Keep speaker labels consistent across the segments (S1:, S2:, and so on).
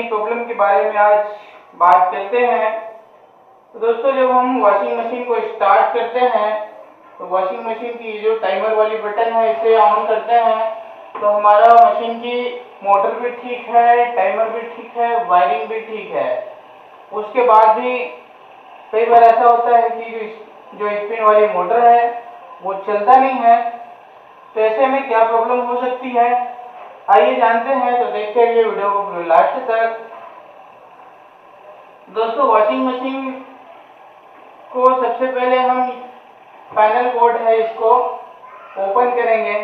S1: नई प्रॉब्लम के बारे में आज बात करते हैं। तो दोस्तों, जब हम वॉशिंग मशीन को स्टार्ट करते हैं तो वॉशिंग मशीन की जो टाइमर वाली बटन है इसे ऑन करते हैं तो हमारा मशीन की मोटर भी ठीक है, टाइमर भी ठीक है, वायरिंग भी ठीक है। उसके बाद भी कई बार ऐसा होता है कि जो स्पिन वाली मोटर है वो चलता नहीं है। तो ऐसे में क्या प्रॉब्लम हो सकती है, आइए जानते हैं। तो देखते रहिए वीडियो को पूरे लास्ट तक। दोस्तों, वॉशिंग मशीन को सबसे पहले हम फाइनल कोड है इसको ओपन करेंगे।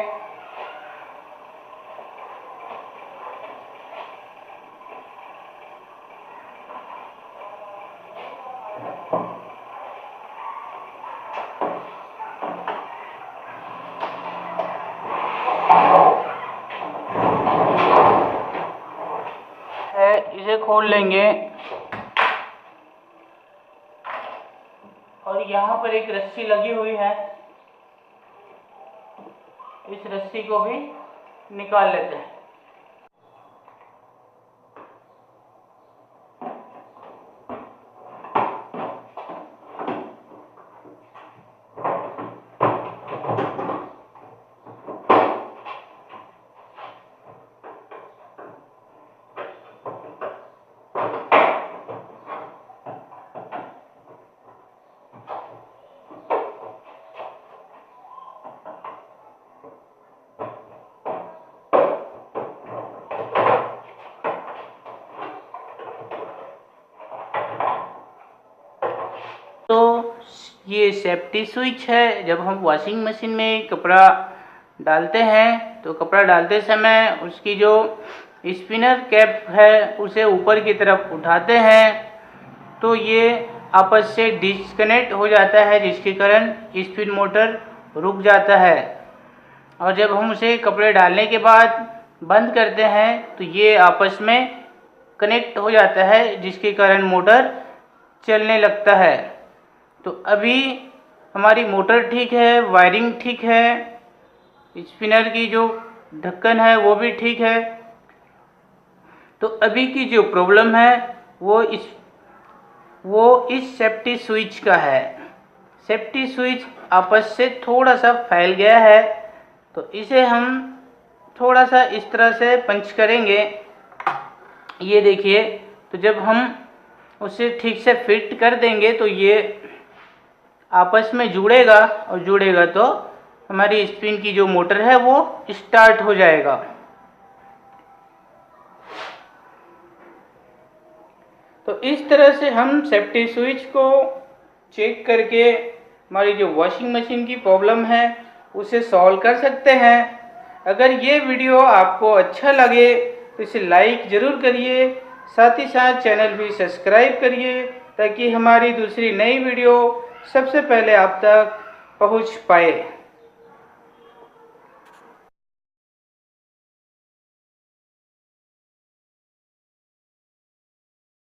S1: इसे खोल लेंगे और यहाँ पर एक रस्सी लगी हुई है, इस रस्सी को भी निकाल लेते हैं। तो ये सेफ्टी स्विच है। जब हम वॉशिंग मशीन में कपड़ा डालते हैं तो कपड़ा डालते समय उसकी जो स्पिनर कैप है उसे ऊपर की तरफ उठाते हैं तो ये आपस से डिस्कनेक्ट हो जाता है, जिसके कारण स्पिन मोटर रुक जाता है। और जब हम उसे कपड़े डालने के बाद बंद करते हैं तो ये आपस में कनेक्ट हो जाता है, जिसके कारण मोटर चलने लगता है। तो अभी हमारी मोटर ठीक है, वायरिंग ठीक है, स्पिनर की जो ढक्कन है वो भी ठीक है। तो अभी की जो प्रॉब्लम है वो इस सेफ्टी स्विच का है। सेफ्टी स्विच आपस से थोड़ा सा फैल गया है, तो इसे हम थोड़ा सा इस तरह से पंच करेंगे। ये देखिए, तो जब हम उसे ठीक से फिट कर देंगे तो ये आपस में जुड़ेगा और जुड़ेगा तो हमारी स्पिन की जो मोटर है वो स्टार्ट हो जाएगा। तो इस तरह से हम सेफ्टी स्विच को चेक करके हमारी जो वॉशिंग मशीन की प्रॉब्लम है उसे सॉल्व कर सकते हैं। अगर ये वीडियो आपको अच्छा लगे तो इसे लाइक ज़रूर करिए, साथ ही साथ चैनल भी सब्सक्राइब करिए ताकि हमारी दूसरी नई वीडियो सबसे पहले आप तक पहुंच पाए।